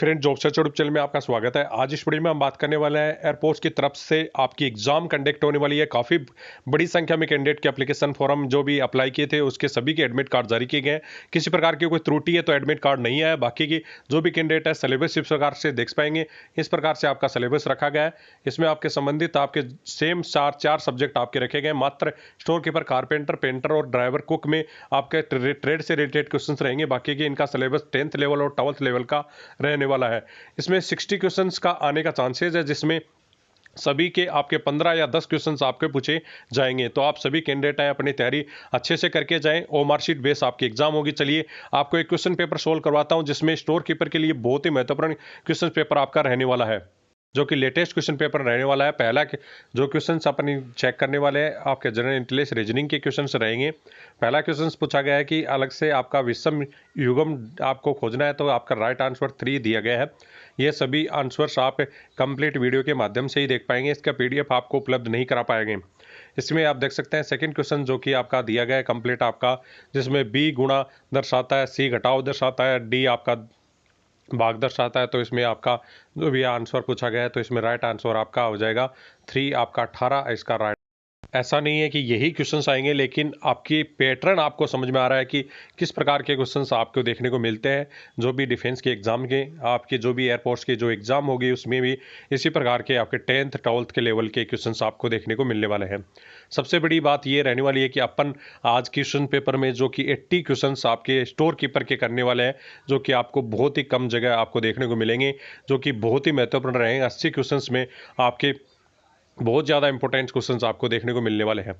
Friend, job search YouTube channel में आपका स्वागत है। आज इस वीडियो में हम बात करने वाले हैं एयरपोर्ट्स की तरफ से आपकी एग्जाम कंडक्ट होने वाली है। काफ़ी बड़ी संख्या में कैंडिडेट के एप्लीकेशन फॉर्म जो भी अप्लाई किए थे उसके सभी के एडमिट कार्ड जारी किए गए हैं। किसी प्रकार की कोई त्रुटि है तो एडमिट कार्ड नहीं आया। बाकी की जो भी कैंडिडेट है सिलेबस इस प्रकार से देख पाएंगे। इस प्रकार से आपका सिलेबस रखा गया है। इसमें आपके संबंधित आपके सेम चार सब्जेक्ट आपके रखे गए। मात्र स्टोर कीपर, कारपेंटर, पेंटर और ड्राइवर, कुक में आपके ट्रेड से रिलेटेड क्वेश्चन रहेंगे। बाकी की इनका सिलेबस 10th लेवल और 12th लेवल का रहने वाला है। इसमें 60 क्वेश्चंस का आने का चांसेस है, जिसमें सभी के आपके 15 या 10 क्वेश्चंस आपके पूछे जाएंगे। तो आप सभी कैंडिडेट हैं अपनी तैयारी अच्छे से करके जाएं। और मार्कशीट बेस आपकी एग्जाम होगी। चलिए आपको एक क्वेश्चन पेपर सोल्व करवाता हूं, जिसमें स्टोर कीपर के लिए बहुत ही महत्वपूर्ण क्वेश्चन पेपर आपका रहने वाला है, जो कि लेटेस्ट क्वेश्चन पेपर रहने वाला है। पहला जो क्वेश्चंस अपनी चेक करने वाले हैं आपके जनरल इंटेलिजेंस रीजनिंग के क्वेश्चंस रहेंगे। पहला क्वेश्चंस पूछा गया है कि अलग से आपका विषम युग्म आपको खोजना है, तो आपका राइट आंसर 3 दिया गया है। ये सभी आंसर्स आप कंप्लीट वीडियो के माध्यम से ही देख पाएंगे। इसका पीडीएफ आपको उपलब्ध नहीं करा पाएंगे। इसमें आप देख सकते हैं सेकंड क्वेश्चन जो कि आपका दिया गया है कंप्लीट आपका, जिसमें बी गुणा दर्शाता है, सी घटाव दर्शाता है, डी आपका भाग दर्शाता है। तो इसमें आपका जो भी आंसर पूछा गया है तो इसमें राइट आंसर आपका हो जाएगा 3 आपका 18 इसका राइट। ऐसा नहीं है कि यही क्वेश्चंस आएंगे, लेकिन आपकी पैटर्न आपको समझ में आ रहा है कि किस प्रकार के क्वेश्चंस आपको देखने को मिलते हैं। जो भी डिफेंस के एग्जाम के आपके जो भी एयरपोर्ट्स की जो एग्जाम होगी उसमें भी इसी प्रकार के आपके 10th 12th के लेवल के क्वेश्चंस आपको देखने को मिलने वाले हैं। सबसे बड़ी बात ये रहने वाली है कि अपन आज क्वेश्चन पेपर में जो कि 80 क्वेश्चंस आपके स्टोर कीपर के करने वाले हैं, जो कि आपको बहुत ही कम जगह आपको देखने को मिलेंगे, जो कि बहुत ही महत्वपूर्ण रहेंगे। 80 क्वेश्चंस में आपके बहुत ज़्यादा इंपॉर्टेंट क्वेश्चंस आपको देखने को मिलने वाले हैं।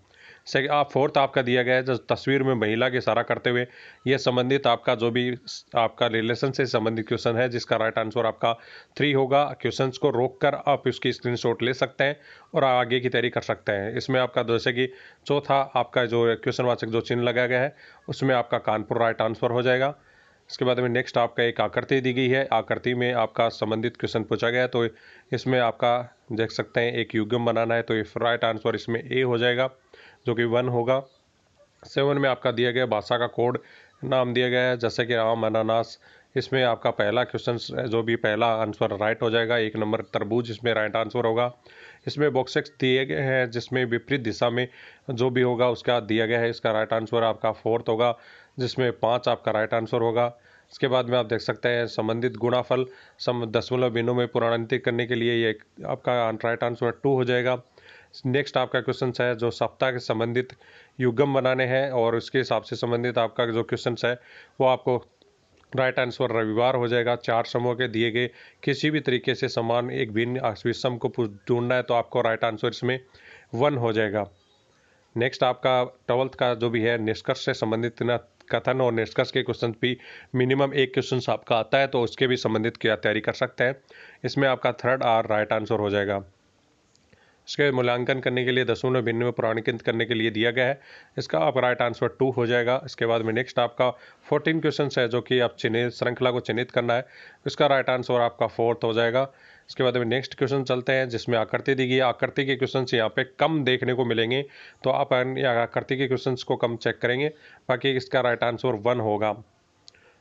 फोर्थ आपका दिया गया है जो तस्वीर में महिला के इशारा करते हुए, यह संबंधित आपका जो भी आपका रिलेशन से संबंधित क्वेश्चन है, जिसका राइट आंसर आपका 3 होगा। क्वेश्चंस को रोककर आप उसकी स्क्रीनशॉट ले सकते हैं और आगे की तैयारी कर सकते हैं। इसमें आपका जैसे कि चौथा आपका जो क्वेश्चन वाचक जो चिन्ह लगाया गया है उसमें आपका कानपुर राइट आंसर हो जाएगा। इसके बाद में नेक्स्ट आपका एक आकृति दी गई है। आकृति में आपका संबंधित क्वेश्चन पूछा गया है, तो इसमें आपका देख सकते हैं एक युग्म बनाना है, तो राइट आंसर इसमें ए हो जाएगा, जो कि 1 होगा। 7 में आपका दिया गया भाषा का कोड नाम दिया गया है, जैसे कि आम, अनानास। इसमें आपका पहला क्वेश्चन जो भी पहला आंसर राइट हो जाएगा। 1 नंबर तरबूज इसमें राइट आंसर होगा। इसमें बॉक्सेस दिए गए हैं जिसमें विपरीत दिशा में जो भी होगा उसका दिया गया है। इसका राइट आंसर आपका 4th होगा, जिसमें 5 आपका राइट आंसर होगा। इसके बाद में आप देख सकते हैं संबंधित गुणाफल दशमलव बिंदु में पुनरावृत्ति करने के लिए ये आपका राइट आंसर 2 हो जाएगा। नेक्स्ट आपका क्वेश्चन है जो सप्ताह के संबंधित युग्म बनाने हैं, और उसके हिसाब से संबंधित आपका जो क्वेश्चन है वो आपको राइट आंसर रविवार हो जाएगा। 4 समूह के दिए गए किसी भी तरीके से समान एक भिन्न विषम को ढूंढना है, तो आपको राइट आंसर इसमें 1 हो जाएगा। नेक्स्ट आपका 12th का जो भी है निष्कर्ष से संबंधित ना कथन और निष्कर्ष के क्वेश्चन भी मिनिमम एक क्वेश्चन आपका आता है, तो उसके भी संबंधित क्या तैयारी कर सकते हैं। इसमें आपका 3rd आर राइट आंसर हो जाएगा। इसके मूल्यांकन करने के लिए दशमलव भिन्न में प्रमाणित करने के लिए दिया गया है। इसका आप राइट आंसर 2 हो जाएगा। इसके बाद में नेक्स्ट आपका 14 क्वेश्चन है जो कि आप चिन्हित श्रृंखला को चिन्हित करना है। इसका राइट आंसर आपका 4th हो जाएगा। इसके बाद में नेक्स्ट क्वेश्चन चलते हैं जिसमें आकृति दी गई है। आकृति के क्वेश्चन यहाँ पे कम देखने को मिलेंगे, तो आप आकृति के क्वेश्चन को कम चेक करेंगे। बाकी इसका राइट आंसर 1 होगा।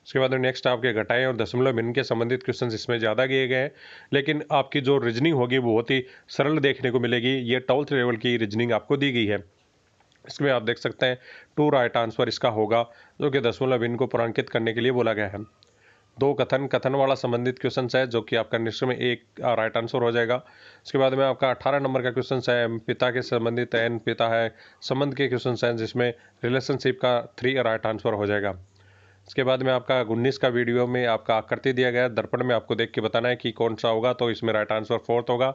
उसके बाद में नेक्स्ट आपके घटाएं और दशमलव भिन्न के संबंधित क्वेश्चन इसमें ज़्यादा किए गए हैं, लेकिन आपकी जो रीजनिंग होगी वो बहुत ही सरल देखने को मिलेगी। ये 12th लेवल की रीजनिंग आपको दी गई है। इसमें आप देख सकते हैं 2 राइट आंसर इसका होगा, जो कि दशमलव भिन्न को पूर्णांकित करने के लिए बोला गया है। 2 कथन वाला संबंधित क्वेश्चन है जो कि आपका निश्चय में 1 राइट आंसर हो जाएगा। उसके बाद में आपका 18 नंबर का क्वेश्चन है पिता के संबंधित एन पिता है संबंध के क्वेश्चन है, जिसमें रिलेशनशिप का 3 राइट आंसर हो जाएगा। इसके बाद में आपका 19 का वीडियो में आपका आकृति दिया गया है। दर्पण में आपको देख के बताना है कि कौन सा होगा, तो इसमें राइट आंसर 4th होगा।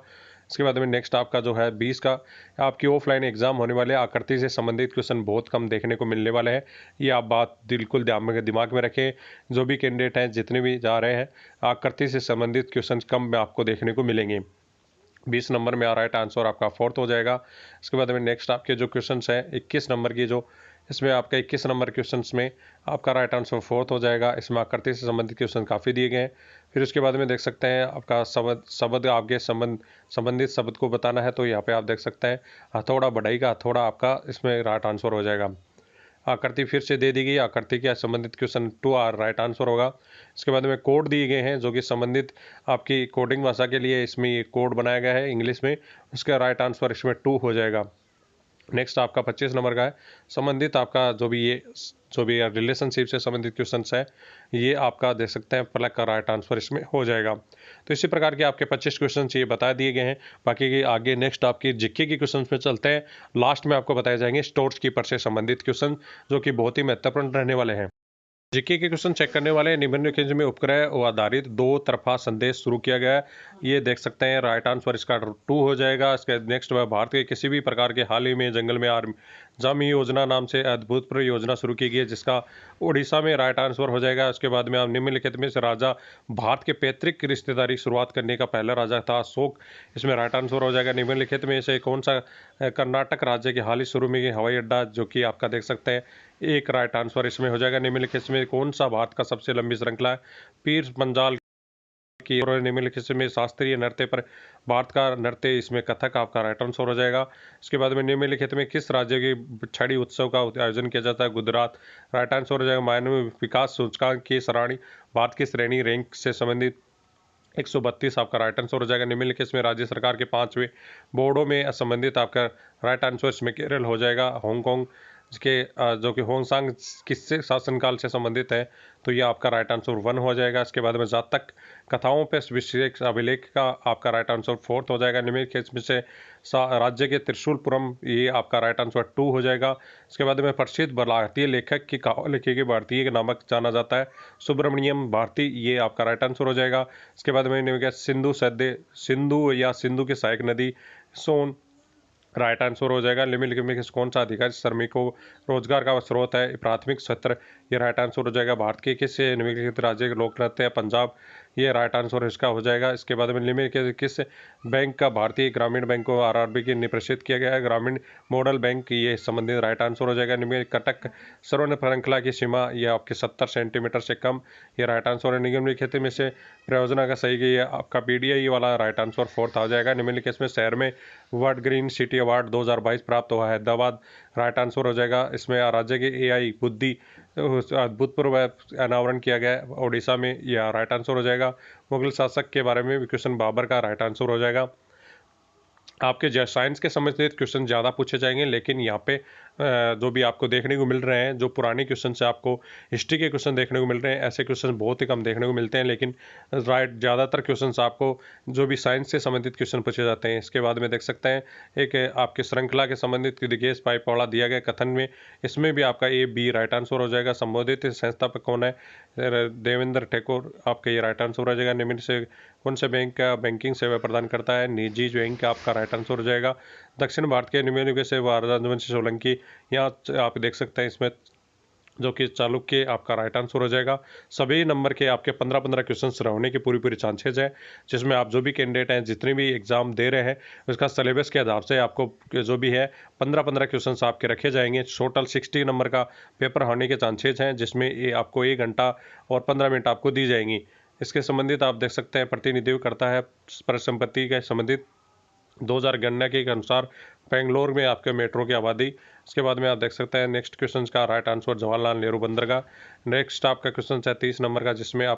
इसके बाद में नेक्स्ट आपका जो है 20 का आपकी ऑफलाइन एग्जाम होने वाले आकृति से संबंधित क्वेश्चन बहुत कम देखने को मिलने वाले हैं। ये आप बात बिल्कुल दिमाग में रखें। जो भी कैंडिडेट हैं जितने भी जा रहे हैं, आकृति से संबंधित क्वेश्चन कम आपको देखने को मिलेंगे। 20 नंबर में राइट आंसर आपका 4th हो जाएगा। इसके बाद में नेक्स्ट आपके जो क्वेश्चन है 21 नंबर की जो इसमें आपका 21 नंबर क्वेश्चंस में आपका राइट आंसर 4th हो जाएगा। इसमें आकृति से संबंधित क्वेश्चन काफ़ी दिए गए हैं। फिर उसके बाद में देख सकते हैं आपका शब्द आपके संबंधित शब्द को बताना है, तो यहाँ पे आप देख सकते हैं हथौड़ा बढ़ाई का हथौड़ा आपका इसमें राइट आंसर हो जाएगा। आकृति फिर से दे दी गई, आकृति के संबंधित क्वेश्चन 2 राइट आंसर होगा। इसके बाद में कोड दिए गए हैं जो कि संबंधित आपकी कोडिंग भाषा के लिए इसमें ये कोड बनाया गया है इंग्लिश में, उसका राइट आंसर इसमें 2 हो जाएगा। नेक्स्ट आपका 25 नंबर का है, संबंधित आपका जो भी रिलेशनशिप से संबंधित क्वेश्चंस है, ये आपका दे सकते हैं प्लग का राइट आंसर इसमें हो जाएगा। तो इसी प्रकार के आपके 25 क्वेश्चन ये बता दिए गए हैं। बाकी के आगे नेक्स्ट आपकी जीके की क्वेश्चन में चलते हैं। लास्ट में आपको बताए जाएंगे स्टोर्स कीपर से संबंधित क्वेश्चन जो कि बहुत ही महत्वपूर्ण रहने वाले हैं। जीके के क्वेश्चन चेक करने वाले निम्नलिखित में उपग्रह और आधारित 2 तरफा संदेश शुरू किया गया है, ये देख सकते हैं राइट आंसर इसका 2 हो जाएगा। इसके नेक्स्ट वह भारत के किसी भी प्रकार के हाल ही में जंगल में जामी योजना नाम से अद्भुतपूर्व योजना शुरू की गई है जिसका उड़ीसा में राइट आंसर हो जाएगा। उसके बाद में आप निम्नलिखित में से राजा भारत के पैतृक की रिश्तेदारी शुरुआत करने का पहला राजा था अशोक, इसमें राइट आंसर हो जाएगा। निम्नलिखित में से कौन सा कर्नाटक राज्य के हाल ही शुरू में हवाई अड्डा जो कि आपका देख सकते हैं एक राइट आंसर इसमें हो जाएगा। निम्नलिखित में कौन सा भारत का सबसे लंबी श्रृंखला है पीर पंजाल की, और निम्नलिखित में शास्त्रीय नृत्य पर भारत का नृत्य इसमें कथक आपका राइट आंसर हो जाएगा। इसके बाद में निम्नलिखित में किस राज्य के छड़ी उत्सव का आयोजन किया जाता है गुजरात, राइट आंसर हो जाएगा। मानव विकास सूचकांक की सराहनीय भारत की श्रेणी रैंक से संबंधित 132 आपका राइट आंसर हो जाएगा। निम्नलिखित में राज्य सरकार के 5वें बोर्डों में संबंधित आपका राइट आंसर इसमें केरल हो जाएगा। हांगकांग के जो कि होंगसांग किससे शासनकाल से संबंधित है, तो ये आपका राइट आंसर 1 हो जाएगा। इसके बाद में जातक कथाओं पर विशेष अभिलेख का आपका राइट आंसर 4 हो जाएगा। निम्नलिखित में से राज्य के त्रिशूलपुरम, ये आपका राइट आंसर 2 हो जाएगा। इसके बाद में प्रसिद्ध भारतीय लेखक की कहावत लिखी गई भारतीय के नामक जाना जाता है सुब्रमण्यम भारती, ये आपका राइट आंसर हो जाएगा। इसके बाद में सिंधु या सिंधु की सहायक नदी सोन, राइट आंसर हो जाएगा। निम्नलिखित में कौन सा अधिकारी श्रमिकों रोजगार का स्रोत है प्राथमिक सत्र, ये राइट आंसर हो जाएगा। भारत के किस निम्नलिखित राज्य के लोक नृत्य है पंजाब, ये राइट आंसर इसका हो जाएगा। इसके बाद में निम्नलिखित किस बैंक का भारतीय ग्रामीण बैंक को आरआरबी के निप्रसिद्ध किया गया है ग्रामीण मॉडल बैंक, ये संबंधित राइट आंसर हो जाएगा। निम्नलिखित कटक स्वर्ण श्रृंखला की सीमा ये आपके 70 सेंटीमीटर से कम, ये राइट आंसर है। निम्नलिखित में से प्रयोजना का सही ये आपका पीडीआई वाला राइट आंसर 4 आ जाएगा। निम्नलिखित में शहर में वर्ल्ड ग्रीन सिटी अवार्ड 2022 प्राप्त हुआ है हैदराबाद, राइट आंसर हो जाएगा। इसमें राज्य के एआई बुद्धि अभूतपूर्व अनावरण किया गया उड़ीसा में, यह राइट आंसर हो जाएगा। मुगल शासक के बारे में क्वेश्चन बाबर का राइट आंसर हो जाएगा। आपके साइंस के संबंधित क्वेश्चन ज़्यादा पूछे जाएंगे, लेकिन यहाँ पे जो भी आपको देखने को मिल रहे हैं, जो पुराने क्वेश्चन से आपको हिस्ट्री के क्वेश्चन देखने को मिल रहे हैं, ऐसे क्वेश्चन बहुत ही कम देखने को मिलते हैं। लेकिन ज़्यादातर क्वेश्चन आपको जो भी साइंस से संबंधित क्वेश्चन पूछे जाते हैं। इसके बाद में देख सकते हैं एक आपके श्रृंखला के संबंधित गैस पाइप वाला दिया गया कथन में, इसमें भी आपका ए बी राइट आंसर हो जाएगा। संबोधित संस्थापक कौन है, देवेंद्र ठेकोर, आपका ये राइट आंसर हो जाएगा। निम्न से कौन से बैंक का बैंकिंग सेवा प्रदान करता है, निजी बैंक का आपका राइट आंसर हो जाएगा। दक्षिण भारत के निम्नलिखित से राजवंशी सोलंकी, यहाँ आप देख सकते हैं इसमें जो कि चालुक्य आपका राइट आंसर हो जाएगा। सभी नंबर के आपके 15-15 क्वेश्चन होने की पूरी चांसेज है, जिसमें आप जो भी कैंडिडेट हैं जितने भी एग्जाम दे रहे हैं उसका सिलेबस के आधार से आपको जो भी है 15-15 क्वेश्चन आपके रखे जाएंगे। टोटल 60 नंबर का पेपर होने के चांसेज हैं, जिसमें आपको 1 घंटा और 15 मिनट आपको दी जाएंगी। इसके संबंधित आप देख सकते हैं प्रतिनिधित्व करता है परिसंपत्ति के संबंधित 2000 गणना के अनुसार बेंगलोर में आपके मेट्रो की आबादी। इसके बाद में आप देख सकते हैं नेक्स्ट क्वेश्चन का राइट आंसर जवाहरलाल नेहरू बंदरगाह। नेक्स्ट आपका क्वेश्चन है 30 नंबर का, जिसमें आप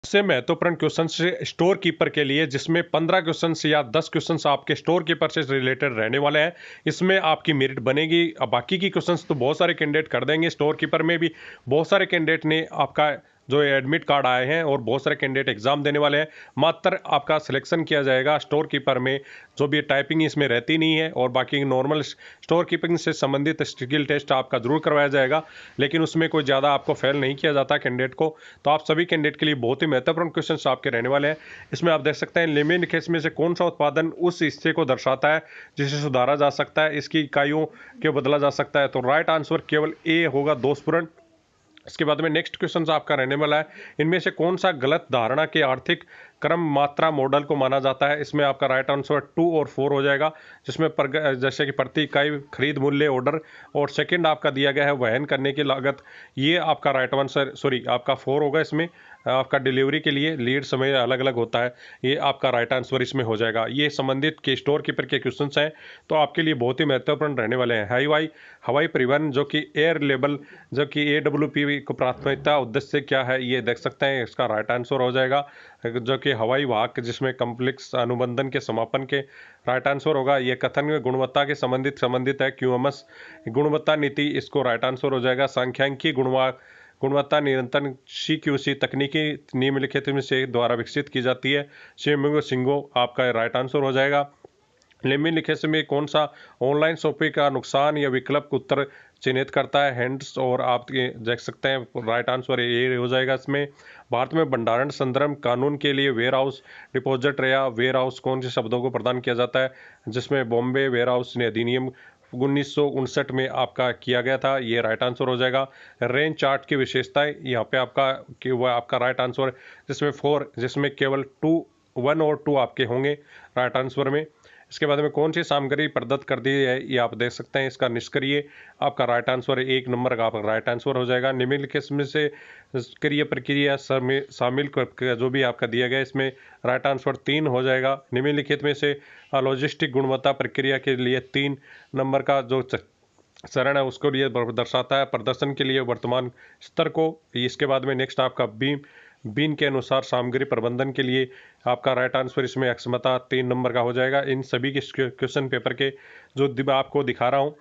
सबसे महत्वपूर्ण क्वेश्चन से स्टोर कीपर के लिए, जिसमें 15 क्वेश्चन या 10 क्वेश्चन आपके स्टोर कीपर से रिलेटेड रहने वाले हैं। इसमें आपकी मेरिट बनेगी। अब बाकी की क्वेश्चंस तो बहुत सारे कैंडिडेट कर देंगे। स्टोर कीपर में भी बहुत सारे कैंडिडेट ने आपका जो एडमिट कार्ड आए हैं और बहुत सारे कैंडिडेट एग्जाम देने वाले हैं। मात्र आपका सिलेक्शन किया जाएगा स्टोर कीपर में, जो भी टाइपिंग इसमें रहती नहीं है, और बाकी नॉर्मल स्टोर कीपिंग से संबंधित स्किल टेस्ट आपका जरूर करवाया जाएगा, लेकिन उसमें कोई ज़्यादा आपको फेल नहीं किया जाता कैंडिडेट को। तो आप सभी कैंडिडेट के लिए बहुत ही महत्वपूर्ण क्वेश्चन आपके रहने वाले हैं। इसमें आप देख सकते हैं निम्नलिखित में से कौन सा उत्पादन उस हिस्से को दर्शाता है जिसे सुधारा जा सकता है, इसकी इकाइयों के बदला जा सकता है। तो राइट आंसर केवल ए होगा, दोषपूर्ण। इसके बाद में नेक्स्ट क्वेश्चन आपका रहने वाला है, इनमें से कौन सा गलत धारणा के आर्थिक क्रम मात्रा मॉडल को माना जाता है। इसमें आपका राइट आंसर 2 और 4 हो जाएगा, जिसमें जैसे कि प्रति इकाई खरीद मूल्य ऑर्डर, और सेकंड आपका दिया गया है वहन करने की लागत, ये आपका राइट आंसर आपका 4 होगा। इसमें आपका डिलीवरी के लिए लीड समय अलग अलग होता है, ये आपका राइट आंसर इसमें हो जाएगा। ये संबंधित के स्टोर कीपर के क्वेश्चन हैं, तो आपके लिए बहुत ही महत्वपूर्ण रहने वाले हैं। हवाई परिवहन जो कि एयर लेबल, जो कि AWP को प्राथमिकता उद्देश्य क्या है, ये देख सकते हैं, इसका राइट आंसर हो जाएगा। जो कि हवाई वाहक जिसमें कॉम्प्लेक्स अनुबंधन के समापन के राइट आंसर होगा। ये कथन में गुणवत्ता के संबंधित है, QMS गुणवत्ता नीति, इसको राइट आंसर हो जाएगा। सांख्यिकी गुणवत्ता नियंत्रण CQC तकनीकी निम्नलिखित में से द्वारा विकसित की जाती है। सिंगो आपका राइट आंसर हो जाएगा। निम्नलिखित में कौन सा ऑनलाइन शॉपिंग का नुकसान या विकल्प उत्तर चिन्हित करता है? हैंड्स, और आप ये देख सकते हैं राइट आंसर ये हो जाएगा इसमें। भारत में भंडारण संदर्भ कानून के लिए वेयर हाउस, डिपॉजिट या वेयर हाउस कौन से शब्दों को प्रदान किया जाता है? जिसमें बॉम्बे वेयर हाउस ने अधिनियम 1959 में आपका किया गया था, ये राइट आंसर हो जाएगा। रेंज चार्ट की विशेषताएं यहाँ पे वह आपका राइट आंसर, जिसमें केवल 1 और 2 आपके होंगे राइट आंसर में। इसके बाद में कौन सी सामग्री प्रदत्त कर दी है, ये आप देख सकते हैं। इसका निष्क्रिय आपका राइट आंसर 1 नंबर का आपका राइट आंसर हो जाएगा। निम्नलिखित में से निष्क्रिय प्रक्रिया शामिल जो भी आपका दिया गया, इसमें राइट आंसर 3 हो जाएगा। निम्नलिखित में से लॉजिस्टिक गुणवत्ता प्रक्रिया के लिए 3 नंबर का जो चरण है उसको लिए दर्शाता है, प्रदर्शन के लिए वर्तमान स्तर को। इसके बाद में नेक्स्ट आपका बीन के अनुसार सामग्री प्रबंधन के लिए आपका राइट आंसर इसमें अक्षमता 3 नंबर का हो जाएगा। इन सभी के क्वेश्चन पेपर के जो आपको दिखा रहा हूँ,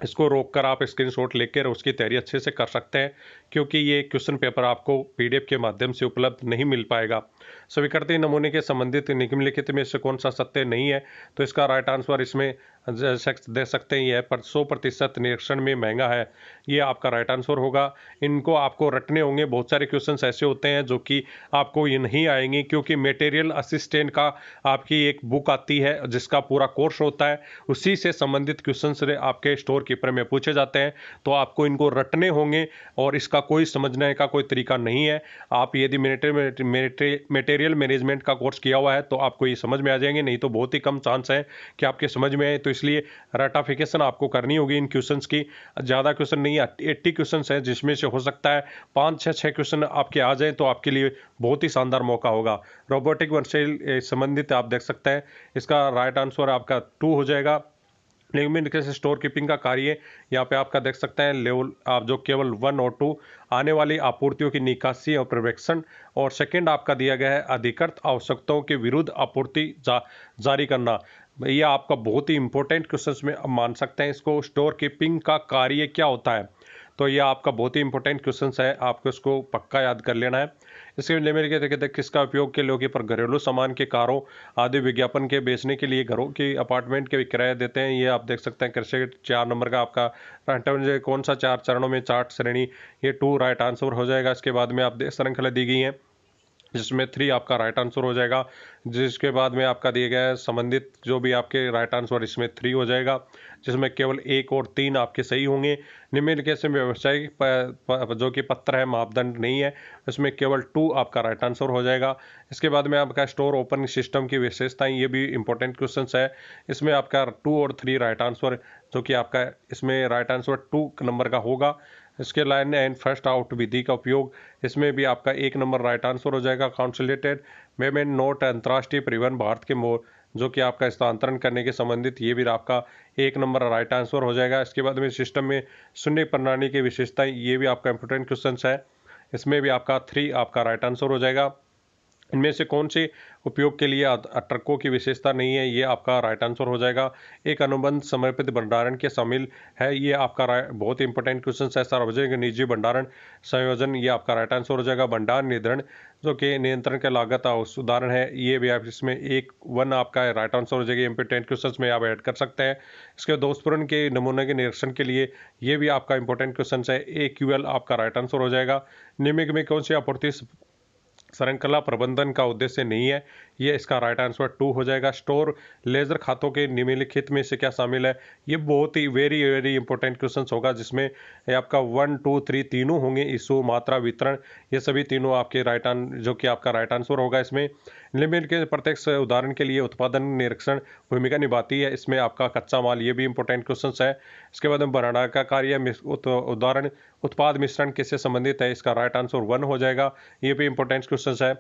इसको रोककर आप स्क्रीनशॉट लेकर उसकी तैयारी अच्छे से कर सकते हैं, क्योंकि ये क्वेश्चन पेपर आपको PDF के माध्यम से उपलब्ध नहीं मिल पाएगा। स्वीकृति नमूने के संबंधित निम्नलिखित में से कौन सा सत्य नहीं है? तो इसका राइट आंसर इसमें दे सकते हैं, ये 100% निरीक्षण में महंगा है, ये आपका राइट आंसर होगा। इनको आपको रटने होंगे। बहुत सारे क्वेश्चंस ऐसे होते हैं जो कि आपको ये नहीं आएंगे, क्योंकि मटेरियल असिस्टेंट का आपकी एक बुक आती है जिसका पूरा कोर्स होता है, उसी से संबंधित क्वेश्चंस आपके स्टोर कीपर में पूछे जाते हैं, तो आपको इनको रटने होंगे और इसका कोई समझने का कोई तरीका नहीं है। आप यदि मटेरियल मैनेजमेंट का कोर्स किया हुआ है तो आपको ये समझ में आ जाएंगे, नहीं तो बहुत ही कम चांस है कि आपके समझ में आए। तो इसलिए रटाफिकेशन आपको करनी होगी इन क्वेश्चंस की। ज़्यादा क्वेश्चन नहीं, 80 क्वेश्चंस हैं, जिसमें से हो सकता है 5-6 क्वेश्चन आपके आ जाएं, तो आपके लिए बहुत ही शानदार मौका होगा। रोबोटिक वर्सेल संबंधित आप देख सकते हैं, इसका राइट आंसर आपका 2 हो जाएगा। निम्नलिखित से स्टोर कीपिंग का कार्य यहाँ पे आपका देख सकते हैं लेवल, आप जो केवल 1 और 2 आने वाली आपूर्तियों की निकासी और पर्यवेक्षण, और सेकंड आपका दिया गया है अधिकृत आवश्यकताओं के विरुद्ध आपूर्ति जारी करना। ये आपका बहुत ही इंपॉर्टेंट क्वेश्चन में आप मान सकते हैं इसको। स्टोर कीपिंग का कार्य क्या होता है, तो ये आपका बहुत ही इंपॉर्टेंट क्वेश्चन है, आपको इसको पक्का याद कर लेना है। इसके लिए मेरे कहते हैं किसका उपयोग के लोग पर घरेलू सामान के कारों आदि विज्ञापन के बेचने के लिए घरों के अपार्टमेंट के किराए देते हैं, ये आप देख सकते हैं। कृषि 4 नंबर का आपका राइट आंसर कौन सा 4 चरणों में चार्ट श्रेणी, ये 2 राइट आंसर हो जाएगा। इसके बाद में आप श्रृंखला दी गई है, जिसमें 3 आपका राइट आंसर हो जाएगा। जिसके बाद में आपका दिया गया है संबंधित जो भी आपके राइट आंसर इसमें 3 हो जाएगा, जिसमें केवल 1 और 3 आपके सही होंगे। निम्नलिखित में व्यावसायिक जो कि पत्र है मापदंड नहीं है, इसमें केवल 2 आपका राइट आंसर हो जाएगा। इसके बाद में आपका स्टोर ओपन सिस्टम की विशेषताएं, ये भी इंपॉर्टेंट क्वेश्चन है, इसमें आपका 2 और 3 राइट आंसर, जो कि आपका इसमें राइट आंसर 2 नंबर का होगा। इसके लाइन एंड फर्स्ट आउट विधि का उपयोग, इसमें भी आपका 1 नंबर राइट आंसर हो जाएगा। काउंसिलेटेड पेमेंट नोट अंतर्राष्ट्रीय परिवहन भारत के जो कि आपका स्थानांतरण करने के संबंधित, ये भी आपका 1 नंबर राइट आंसर हो जाएगा। इसके बाद में सिस्टम में शून्य प्रणाली की विशेषताएं, ये भी आपका इंपोर्टेंट क्वेश्चन है, इसमें भी आपका 3 आपका राइट आंसर हो जाएगा। इनमें से कौन से उपयोग के लिए ट्रकों की विशेषता नहीं है, ये आपका राइट आंसर हो जाएगा। एक अनुबंध समर्पित भंडारण के शामिल है, ये आपका बहुत इंपॉर्टेंट क्वेश्चन है। सार्वजनिक निजी भंडारण संयोजन, ये आपका राइट आंसर हो जाएगा। भंडार निर्धारण जो कि नियंत्रण के लागत उदाहरण है, ये भी आप इसमें 1 आपका राइट आंसर हो जाएगा। इंपॉर्टेंट क्वेश्चन में आप ऐड कर सकते हैं। इसके दोषपूर्ण के नमूने के निरीक्षण के लिए, ये भी आपका इंपॉर्टेंट क्वेश्चन है। AQL आपका राइट आंसर हो जाएगा। निम्न में कौन सी आपूर्ति श्रृंखला प्रबंधन का उद्देश्य नहीं है, ये इसका राइट आंसर 2 हो जाएगा। स्टोर लेजर खातों के निम्नलिखित में से क्या शामिल है, ये बहुत ही वेरी वेरी इंपॉर्टेंट क्वेश्चन होगा, जिसमें आपका 1, 2, 3 तीनों होंगे। इशू, मात्रा, वितरण, ये सभी तीनों आपके जो कि आपका राइट आंसर होगा। इसमें निम्नलिखित के प्रत्यक्ष उदाहरण के लिए उत्पादन निरीक्षण भूमिका निभाती है, इसमें आपका कच्चा माल, ये भी इंपॉर्टेंट क्वेश्चन है। इसके बाद में भंडारण का कार्य उदाहरण उत्पाद मिश्रण किससे संबंधित है? इसका राइट आंसर 1 हो जाएगा। ये भी इंपॉर्टेंट क्वेश्चन है।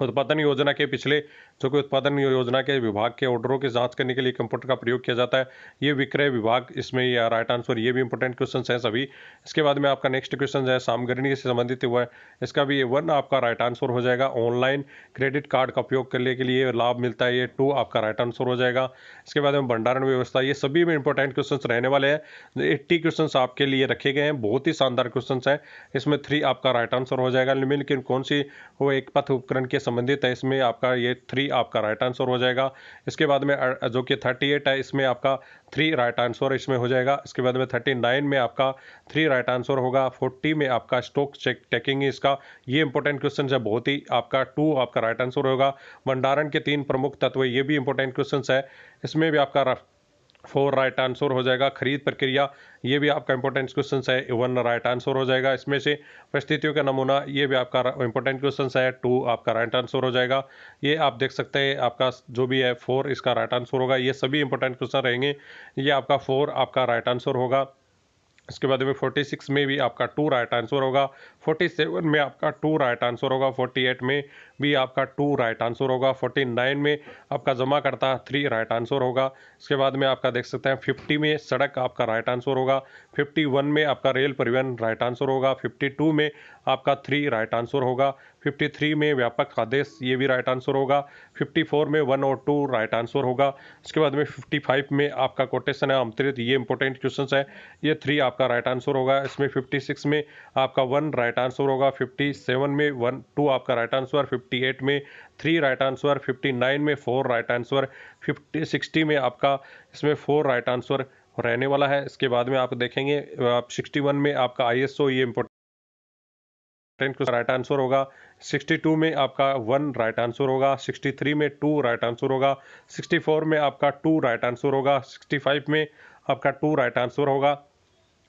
उत्पादन योजना के पिछले जो कि उत्पादन योजना के विभाग के ऑर्डरों की जांच करने के लिए कंप्यूटर का प्रयोग किया जाता है, ये विक्रय विभाग, इसमें यह राइट आंसर, ये भी इंपॉर्टेंट क्वेश्चन है सभी। इसके बाद में आपका नेक्स्ट क्वेश्चन है सामग्री से संबंधित हुआ है, इसका भी ये 1 आपका राइट आंसर हो जाएगा। ऑनलाइन क्रेडिट कार्ड का उपयोग करने के लिए लाभ मिलता है, ये 2 आपका राइट आंसर हो जाएगा। इसके बाद में भंडारण व्यवस्था, ये सभी में इंपॉर्टेंट क्वेश्चन रहने वाले हैं। 80 क्वेश्चन आपके लिए रखे गए हैं, बहुत ही शानदार क्वेश्चन है। इसमें 3 आपका राइट आंसर हो जाएगा। निम्नलिखित कौन सी वो एक पथ उपकरण के संबंधित है? इसमें आपका ये 3 आपका राइट आंसर हो जाएगा। इसके बाद में जो कि 38 है, इसमें आपका 3 राइट आंसर इसमें हो जाएगा। इसके बाद में 39 में आपका 3 राइट आंसर होगा। 40 में आपका स्टॉक चेक टेकिंग इसका, ये इंपॉर्टेंट क्वेश्चन है, बहुत ही आपका 2 आपका राइट आंसर होगा। भंडारण के 3 प्रमुख तत्व, ये भी इंपॉर्टेंट क्वेश्चन है, इसमें भी आपका 4 राइट आंसर हो जाएगा। खरीद प्रक्रिया, ये भी आपका इंपॉर्टेंट क्वेश्चन है, 1 राइट आंसर हो जाएगा। इसमें से परिस्थितियों का नमूना, ये भी आपका इंपॉर्टेंट क्वेश्चन है, 2 आपका राइट आंसर हो जाएगा। ये आप देख सकते हैं, आपका जो भी है 4 इसका राइट आंसर होगा। ये सभी इंपॉर्टेंट क्वेश्चन रहेंगे, ये आपका 4 आपका राइट आंसर होगा। इसके बाद में 46 में भी आपका 2 राइट आंसर होगा। 47 में आपका 2 राइट आंसर होगा। 48 में भी आपका 2 राइट आंसर होगा। 49 में आपका जमा करता 3 राइट आंसर होगा। इसके बाद में आपका देख सकते हैं 50 में सड़क आपका राइट आंसर होगा। 51 में आपका रेल परिवहन राइट आंसर होगा। 52 में आपका 3 राइट आंसर होगा। 53 में व्यापक आदेश, ये भी राइट आंसर होगा। 54 में 1 और 2 राइट आंसर होगा। इसके बाद में 55 में आपका कोटेशन है आमंत्रित, ये इंपॉर्टेंट क्वेश्चन है, ये 3 आपका राइट आंसर होगा। इसमें 56 में आपका 1 राइट आंसर होगा। 57 में 2 आपका राइट आंसर। 58 में 3 राइट आंसर। 59 में 4 राइट आंसर। 60 में आपका इसमें 4 राइट आंसर रहने वाला है। इसके बाद में आप देखेंगे आप 61 में आपका ISO, ये इंपॉर्टेंट राइट आंसर होगा। 62 में आपका 1 राइट आंसर होगा। 63 में 2 राइट आंसर होगा। 64 में आपका 2 राइट आंसर होगा। 65 में आपका 2 राइट आंसर होगा।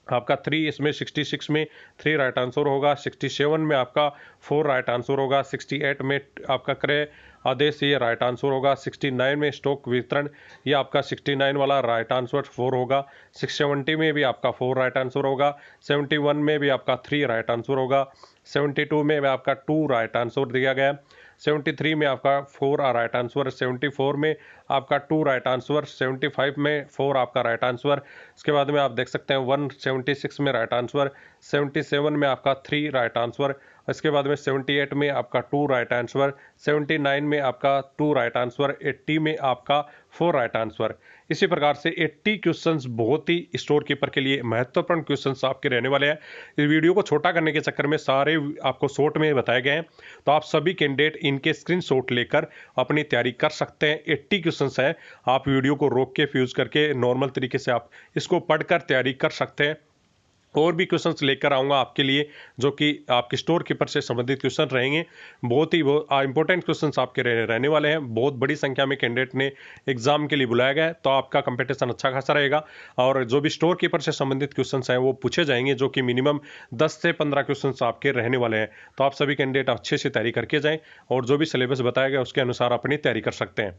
आपका 3 इसमें 66 में 3 राइट आंसर होगा। 67 में आपका 4 राइट आंसर होगा। 68 में आपका क्रय आदेश, ये राइट आंसर होगा। 69 में स्टॉक वितरण, ये आपका 69 वाला राइट आंसर 4 होगा। 70 में भी आपका 4 राइट आंसर होगा। 71 में भी आपका 3 राइट आंसर होगा। 72 में आपका 2 राइट आंसर दिया गया। 73 में आपका 4 राइट आंसर। 74 में आपका 2 राइट आंसर। 75 में 4 आपका राइट आंसर। इसके बाद में आप देख सकते हैं 176 में राइट आंसर। 77 में आपका 3 राइट आंसर। इसके बाद में 78 में आपका 2 राइट आंसर। 79 में आपका 2 राइट आंसर। 80 में आपका 4 राइट आंसर। इसी प्रकार से 80 क्वेश्चंस बहुत ही स्टोर कीपर के लिए महत्वपूर्ण क्वेश्चंस आपके रहने वाले हैं। इस वीडियो को छोटा करने के चक्कर में सारे आपको शॉर्ट में बताए गए हैं, तो आप सभी कैंडिडेट इनके स्क्रीनशॉट लेकर अपनी तैयारी कर सकते हैं। 80 क्वेश्चंस है, आप वीडियो को रोक के फ्यूज करके नॉर्मल तरीके से आप इसको पढ़कर तैयारी कर सकते हैं। और भी क्वेश्चंस लेकर आऊँगा आपके लिए, जो कि आपके स्टोर कीपर से संबंधित क्वेश्चन रहेंगे। बहुत ही इंपॉर्टेंट क्वेश्चंस आपके रहने वाले हैं। बहुत बड़ी संख्या में कैंडिडेट ने एग्जाम के लिए बुलाया गया है, तो आपका कंपटीशन अच्छा खासा रहेगा। और जो भी स्टोर कीपर से संबंधित क्वेश्चंस हैं वो पूछे जाएंगे, जो कि मिनिमम 10 से 15 क्वेश्चंस आपके रहने वाले हैं। तो आप सभी कैंडिडेट अच्छे से तैयारी करके जाएँ और जो भी सिलेबस बताया गया उसके अनुसार अपनी तैयारी कर सकते हैं।